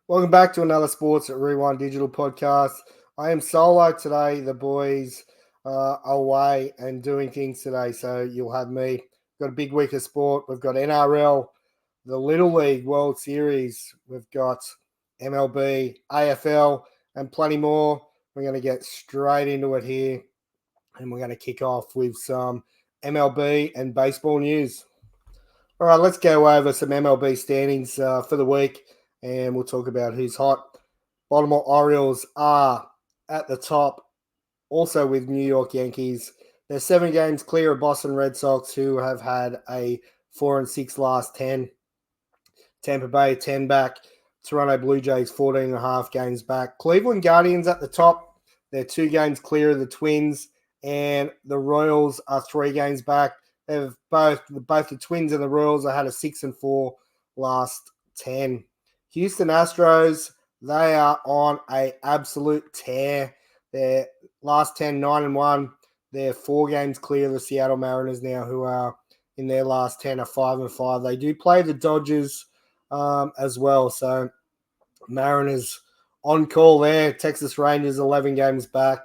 Welcome back to another Sports Rewind Digital podcast. I am solo today. The boys are away and doing things today, so you'll have me. Got a big week of sport. We've got NRL, the Little League World Series. We've got MLB, AFL, and plenty more. We're going to get straight into it here, and we're going to kick off with some MLB and baseball news. All right, let's go over some MLB standings for the week, and we'll talk about who's hot. Baltimore Orioles are at the top, also with New York Yankees. They're 7 games clear of Boston Red Sox, who have had a 4-6 last 10. Tampa Bay 10 back. Toronto Blue Jays 14.5 games back. Cleveland Guardians at the top. They're 2 games clear of the Twins, and the Royals are 3 games back. They've both the Twins and the Royals have had a 6-4 last 10. Houston Astros, they are on an absolute tear. Their last 10, 9-1. They're 4 games clear of the Seattle Mariners now, who are in their last 10 are 5-5. They do play the Dodgers as well. So Mariners on call there. Texas Rangers 11 games back.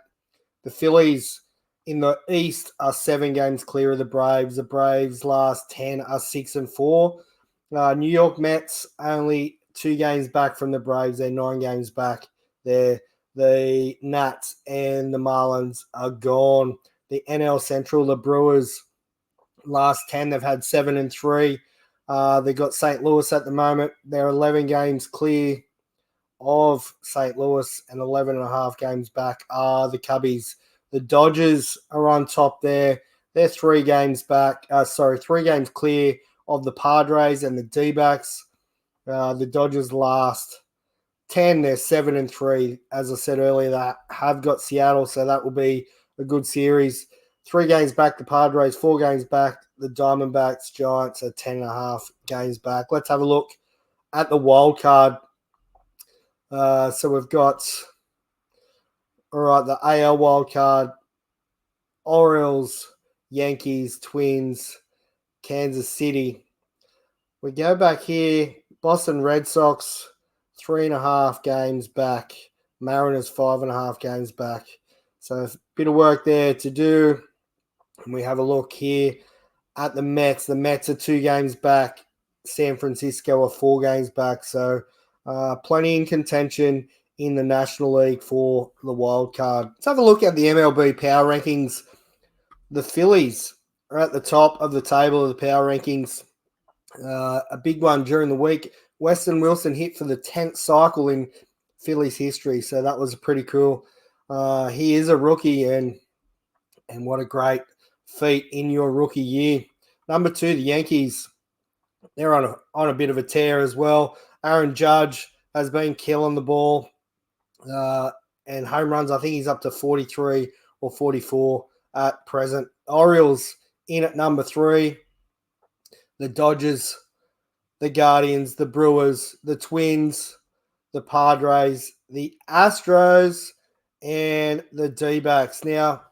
The Phillies in the East are 7 games clear of the Braves. The Braves last 10 are 6-4. New York Mets only 2 games back from the Braves. They're 9 games back. The Nats and the Marlins are gone. The NL Central, the Brewers, last 10, they've had 7-3. They've got St. Louis at the moment. They're 11 games clear of St. Louis, and 11.5 games back are the Cubbies. The Dodgers are on top there. They're 3 games back. 3 games clear of the Padres and the D-backs. The Dodgers last 10. They're 7-3. As I said earlier, they have got Seattle, so that will be a good series. 3 games back, the Padres. 4 games back, the Diamondbacks. Giants are 10.5 games back. Let's have a look at the wild card. So we've got... All right, the AL wildcard, Orioles, Yankees, Twins, Kansas City. We go back here, Boston Red Sox, 3.5 games back. Mariners, 5.5 games back. So a bit of work there to do. And we have a look here at the Mets. The Mets are 2 games back. San Francisco are 4 games back. So plenty in contention in the National League for the wild card. Let's have a look at the MLB power rankings. The Phillies are at the top of the table of the power rankings. A big one during the week. Weston Wilson hit for the 10th cycle in Phillies history, so that was pretty cool. He is a rookie, and what a great feat in your rookie year. Number 2, the Yankees. They're on a bit of a tear as well. Aaron Judge has been killing the ball. And home runs, I think he's up to 43 or 44 at present. Orioles in at number 3. The Dodgers, the Guardians, the Brewers, the Twins, the Padres, the Astros, and the D-backs. Now,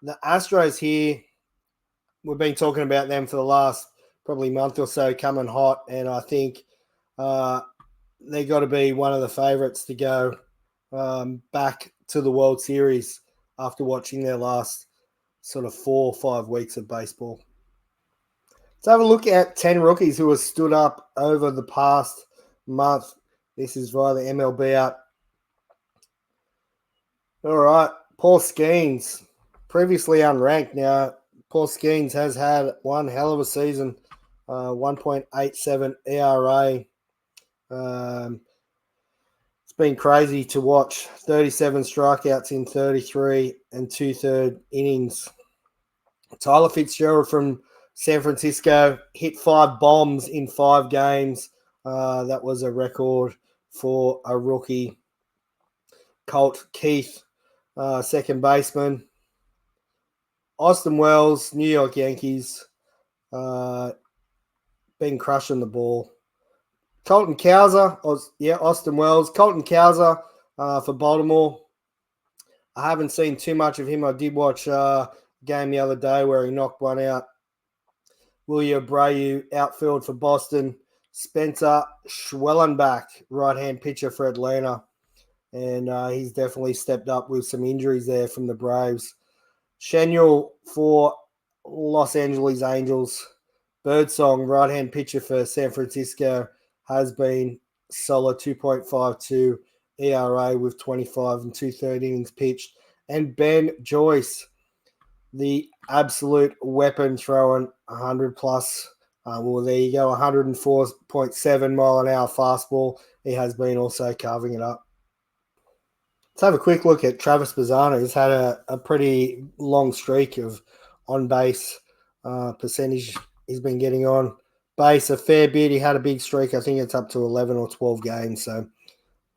the Astros here, we've been talking about them for the last probably month or so, coming hot, and I think they got to be one of the favourites to go back to the World Series after watching their last sort of 4 or 5 weeks of baseball. Let's have a look at 10 rookies who have stood up over the past month. This is via the MLB app. All right, Paul Skeens, previously unranked. Now, Paul Skeens has had one hell of a season, 1.87 ERA. It's been crazy to watch. 37 strikeouts in 33 and 2/3 innings. Tyler Fitzgerald from San Francisco hit 5 bombs in 5 games. That was a record for a rookie. Colt Keith, second baseman. Austin Wells, New York Yankees, been crushing the ball. Colton Cowser, Austin Wells. Colton Cowser for Baltimore. I haven't seen too much of him. I did watch a game the other day where he knocked one out. William Abreu, outfield for Boston. Spencer Schwellenbach, right-hand pitcher for Atlanta. And he's definitely stepped up with some injuries there from the Braves. Shenuel for Los Angeles Angels. Birdsong, right-hand pitcher for San Francisco, has been solid 2.52 ERA with 25 and 2/3 innings pitched. And Ben Joyce, the absolute weapon, throwing 100 plus. Well, there you go, 104.7 mile an hour fastball. He has been also carving it up. Let's have a quick look at Travis Bazzano. He's had a pretty long streak of on-base percentage. He's been getting on base a fair bit. He had a big streak. I think it's up to 11 or 12 games. So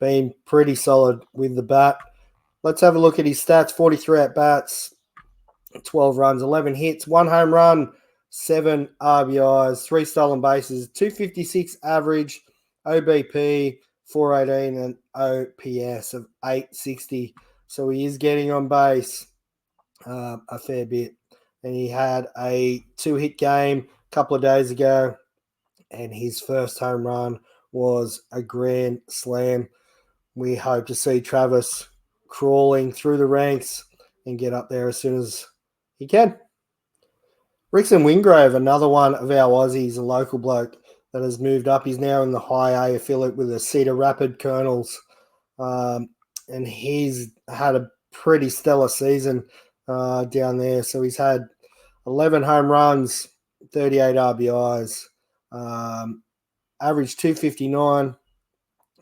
been pretty solid with the bat. Let's have a look at his stats. 43 at-bats, 12 runs, 11 hits, 1 home run, 7 RBIs, 3 stolen bases, 256 average, OBP 418 and OPS of 860. So he is getting on base a fair bit. And he had a 2-hit game a couple of days ago, and his first home run was a grand slam. We hope to see Travis crawling through the ranks and get up there as soon as he can. Rickson Wingrove, another one of our Aussies, a local bloke that has moved up. He's now in the high A affiliate with the Cedar Rapid Colonels. And he's had a pretty stellar season down there. So he's had 11 home runs, 38 RBIs, average 259,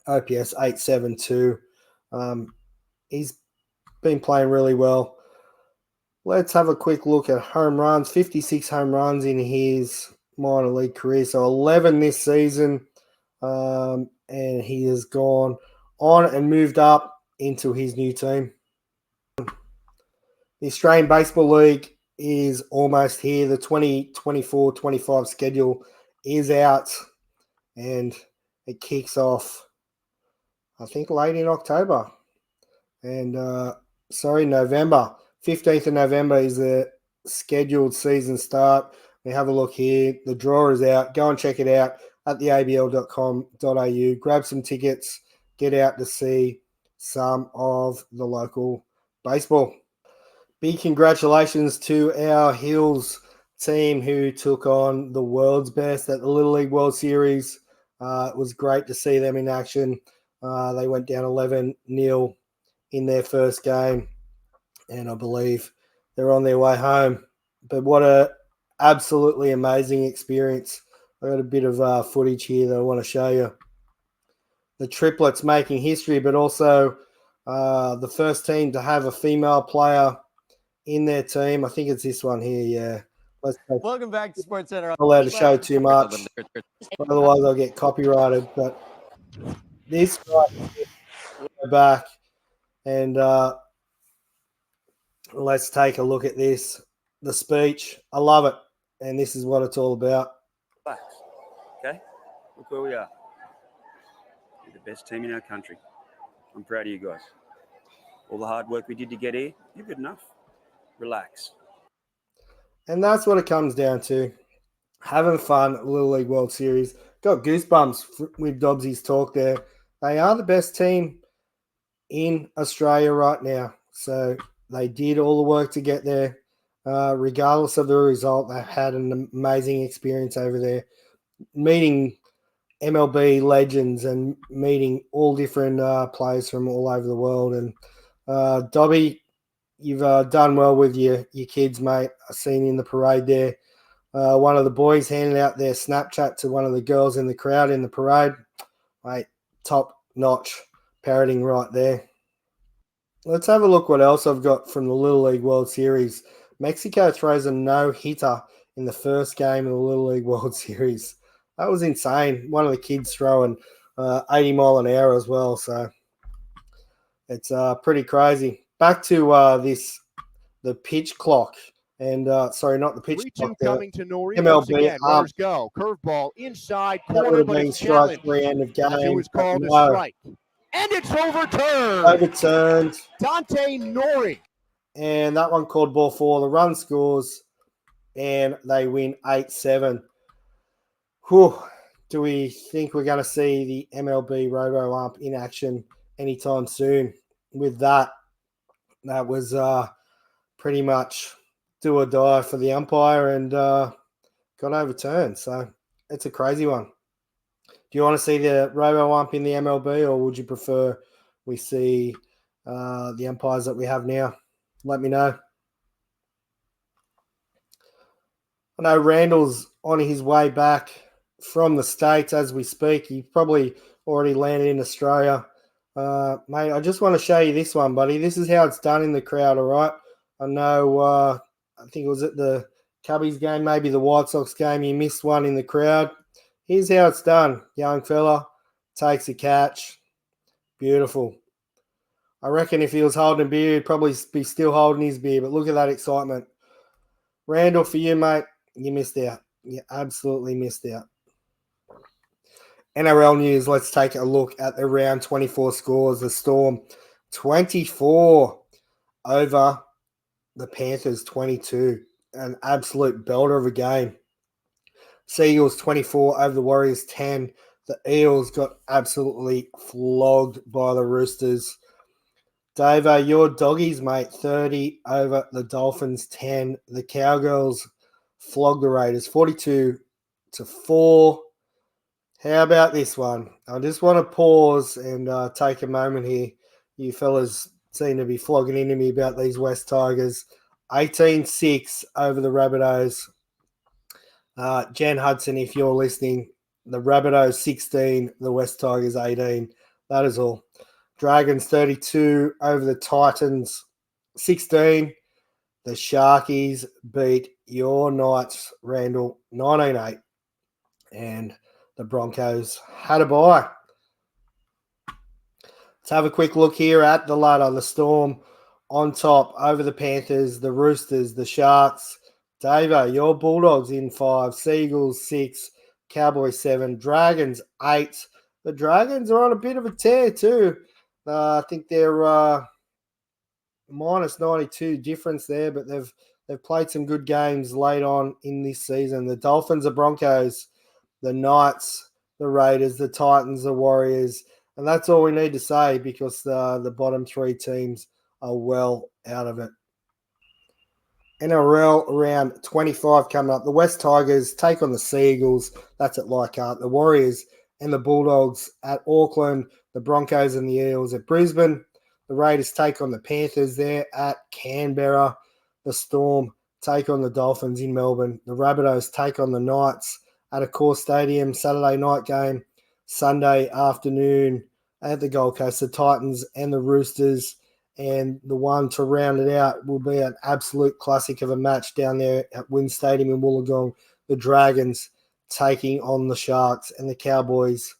OPS 872. He's been playing really well. Let's have a quick look at home runs. 56 home runs in his minor league career. So 11 this season. And he has gone on and moved up into his new team. The Australian Baseball League is almost here. The 2024-25 schedule is out. And it kicks off, I think, late in October. And, November. 15th of November is the scheduled season start. We have a look here. The draw is out. Go and check it out at theabl.com.au. Grab some tickets. Get out to see some of the local baseball. Big congratulations to our Hills team who took on the world's best at the Little League World Series. It was great to see them in action. They went down 11-0 in their first game. And I believe they're on their way home. But what a absolutely amazing experience. I got a bit of footage here that I want to show you. The triplets making history, but also the first team to have a female player in their team. I think it's this one here, yeah. Welcome back to Sports Center. I'm not allowed to show too much, otherwise I'll get copyrighted. But this right here, we'll go back and let's take a look at this. The speech. I love it. And this is what it's all about. Okay? Look where we are. We're the best team in our country. I'm proud of you guys. All the hard work we did to get here, you're good enough. Relax. And that's what it comes down to. Having fun at Little League World Series. Got goosebumps with Dobbsy's talk there. They are the best team in Australia right now. So they did all the work to get there. Regardless of the result, they had an amazing experience over there. Meeting MLB legends and meeting all different players from all over the world. And Dobby, you've done well with your kids, mate. I've seen you in the parade there. One of the boys handed out their Snapchat to one of the girls in the crowd in the parade. Mate, top-notch parroting right there. Let's have a look what else I've got from the Little League World Series. Mexico throws a no-hitter in the first game of the Little League World Series. That was insane. One of the kids throwing 80 mile an hour as well. So it's pretty crazy. Back to the pitch clock. And sorry, not the pitch 3-2 clock. Coming to Nori. MLB Once again, runners go. Curveball inside That would corner, have but been it's strike challenged. 3 end of game. It was called a No. strike. And it's overturned. Overturned. Dante Nori. And that one called ball 4. The run scores, and they win 8-7. Whew. do we think we're going to see the MLB Robo Ump in action anytime soon? With that was pretty much do or die for the umpire and got overturned. So it's a crazy one. Do you want to see the Robo Ump in the MLB, or would you prefer we see the umpires that we have now? Let me know. I know Randall's on his way back from the States as we speak. He probably already landed in Australia. Mate, I just want to show you this one, buddy. This is how it's done in the crowd, all right? I know, I think it was at the Cubbies game, maybe the White Sox game. He missed one in the crowd. Here's how it's done. Young fella takes a catch. Beautiful. I reckon if he was holding a beer, he'd probably be still holding his beer, but look at that excitement. Randall, for you, mate, you missed out. You absolutely missed out. NRL news, let's take a look at the round 24 scores. The Storm 24 over the Panthers 22. An absolute belter of a game. Seagulls 24 over the Warriors 10. The Eels got absolutely flogged by the Roosters. Davo, your doggies, mate, 30 over the Dolphins 10. The Cowgirls flogged the Raiders 42-4. How about this one? I just want to pause and take a moment here. You fellas seem to be flogging into me about these West Tigers. 18-6 over the Rabbitohs. Jen Hudson, if you're listening, the Rabbitohs 16, the West Tigers 18. That is all. Dragons 32 over the Titans 16. The Sharkies beat your Knights, Randall, 19-8. And the Broncos had a bye. Let's have a quick look here at the ladder. The Storm on top over the Panthers, the Roosters, the Sharks. Davo, your Bulldogs in 5. Seagulls 6. Cowboys 7. Dragons 8. The Dragons are on a bit of a tear too. I think they're minus 92 difference there, but they've played some good games late on in this season. The Dolphins, the Broncos, the Knights, the Raiders, the Titans, the Warriors, and that's all we need to say because the bottom 3 teams are well out of it. NRL round 25 coming up. The West Tigers take on the Seagulls. That's at Leichhardt. The Warriors and the Bulldogs at Auckland. The Broncos and the Eels at Brisbane. The Raiders take on the Panthers there at Canberra. The Storm take on the Dolphins in Melbourne. The Rabbitohs take on the Knights at Accor Stadium. Saturday night game. Sunday afternoon at the Gold Coast. The Titans and the Roosters. And the one to round it out will be an absolute classic of a match down there at Wynn Stadium in Wollongong. The Dragons taking on the Sharks, and the Cowboys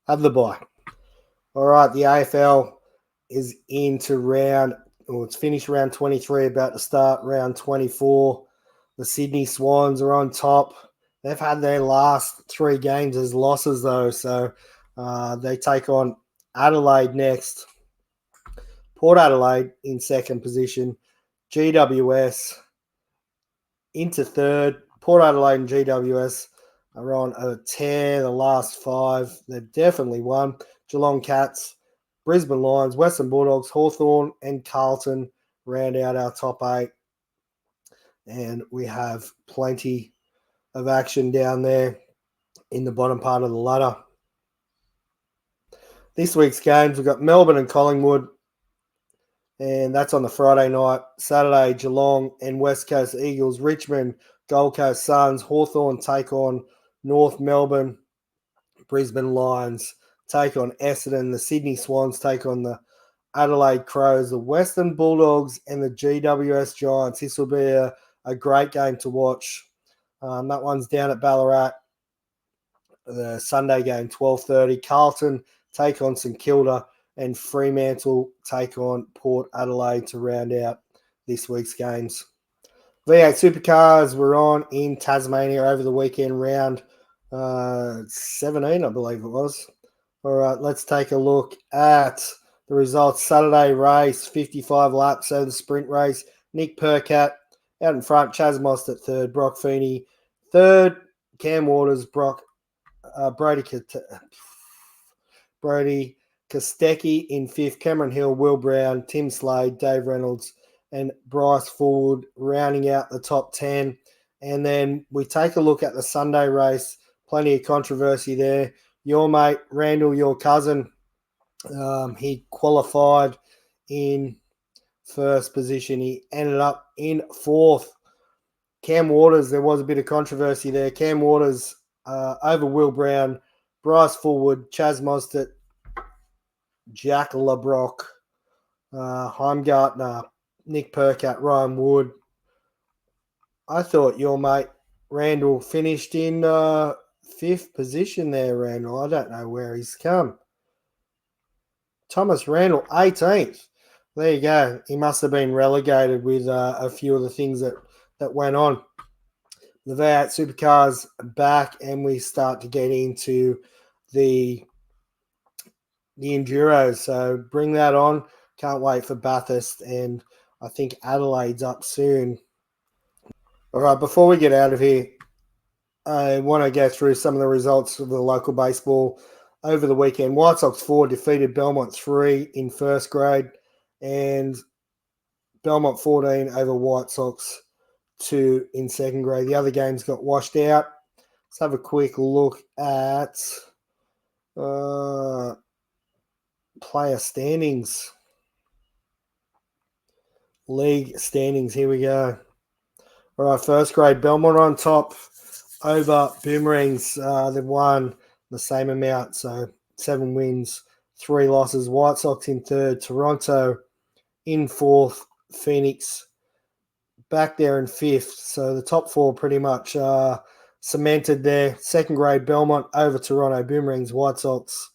have the bye. All right, the AFL is into it's finished round 23, about to start round 24. The Sydney Swans are on top. They've had their last 3 games as losses, though, so they take on Adelaide next. Port Adelaide in second position. GWS into third. Port Adelaide and GWS are on a tear the last 5. They've definitely won. Geelong Cats, Brisbane Lions, Western Bulldogs, Hawthorn and Carlton round out our top 8. And we have plenty of action down there in the bottom part of the ladder. This week's games, we've got Melbourne and Collingwood. And that's on the Friday night. Saturday, Geelong and West Coast Eagles. Richmond, Gold Coast Suns. Hawthorn take on North Melbourne. Brisbane Lions take on Essendon. The Sydney Swans take on the Adelaide Crows. The Western Bulldogs and the GWS Giants. This will be a great game to watch. That one's down at Ballarat. The Sunday game, 12:30. Carlton take on St Kilda. And Fremantle take on Port Adelaide to round out this week's games. V8 Supercars were on in Tasmania over the weekend, round 17, I believe it was. All right, let's take a look at the results. Saturday race, 55 laps, so the sprint race. Nick Percat out in front, Chaz Most at third, Brock Feeney third, Cam Waters, Brock Brody Kostecki in 5th, Cameron Hill, Will Brown, Tim Slade, Dave Reynolds, and Bryce Forward rounding out the top 10. And then we take a look at the Sunday race. Plenty of controversy there. Your mate, Randall, your cousin, he qualified in 1st position. He ended up in 4th. Cam Waters, there was a bit of controversy there. Cam Waters over Will Brown, Bryce Forward, Chaz Mostert, Jack LeBrock, Heimgartner, Nick Percat, Ryan Wood. I thought your mate Randall finished in 5th position there, Randall. I don't know where he's come. Thomas Randall, 18th. There you go. He must have been relegated with a few of the things that went on. The V8 Supercars back, and we start to get into the Enduros. So bring that on. Can't wait for Bathurst, and I think Adelaide's up soon. All right, before we get out of here, I want to go through some of the results of the local baseball over the weekend. White Sox 4 defeated Belmont 3 in 1st grade, and Belmont 14 over White Sox 2 in 2nd grade. The other games got washed out. Let's have a quick look at player standings. League standings. Here we go. All right, 1st grade. Belmont on top over Boomerangs. They've won the same amount, so 7 wins, 3 losses. White Sox in 3rd. Toronto in 4th. Phoenix back there in 5th. So the top 4 pretty much cemented there. 2nd grade, Belmont over Toronto, Boomerangs, White Sox,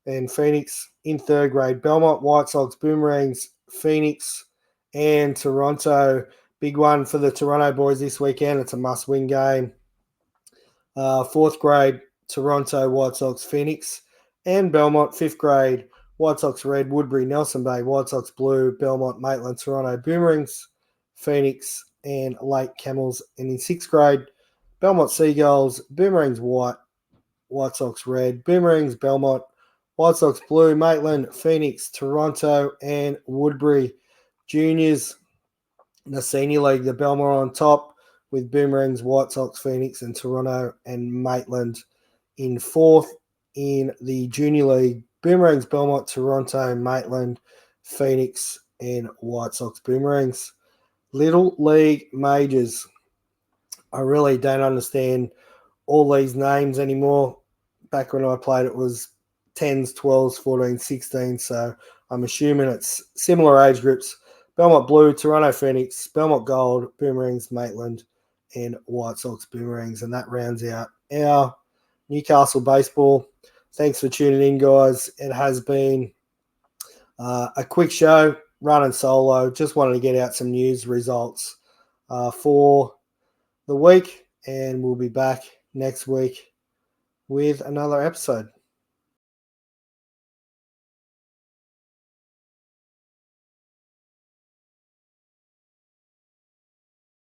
and Phoenix. In 3rd grade, Belmont, White Sox, Boomerangs, Phoenix, and Toronto. Big one for the Toronto boys this weekend. It's a must-win game. 4th grade, Toronto, White Sox, Phoenix, and Belmont. 5th grade, White Sox Red, Woodbury, Nelson Bay, White Sox Blue, Belmont, Maitland, Toronto, Boomerangs, Phoenix, and Lake Camels. And in 6th grade, Belmont Seagulls, Boomerangs White, White Sox Red, Boomerangs, Belmont, White Sox Blue, Maitland, Phoenix, Toronto, and Woodbury. Juniors, the Senior League, the Belmont on top with Boomerangs, White Sox, Phoenix, and Toronto, and Maitland in 4th. In the Junior League, Boomerangs, Belmont, Toronto, Maitland, Phoenix, and White Sox Boomerangs. Little League Majors. I really don't understand all these names anymore. Back when I played, it was 10s, 12s, 14s, 16s. So I'm assuming it's similar age groups. Belmont Blue, Toronto Phoenix, Belmont Gold, Boomerangs, Maitland, and White Sox Boomerangs. And that rounds out our Newcastle baseball. Thanks for tuning in, guys. It has been a quick show, running solo. Just wanted to get out some news results for the week, and we'll be back next week with another episode.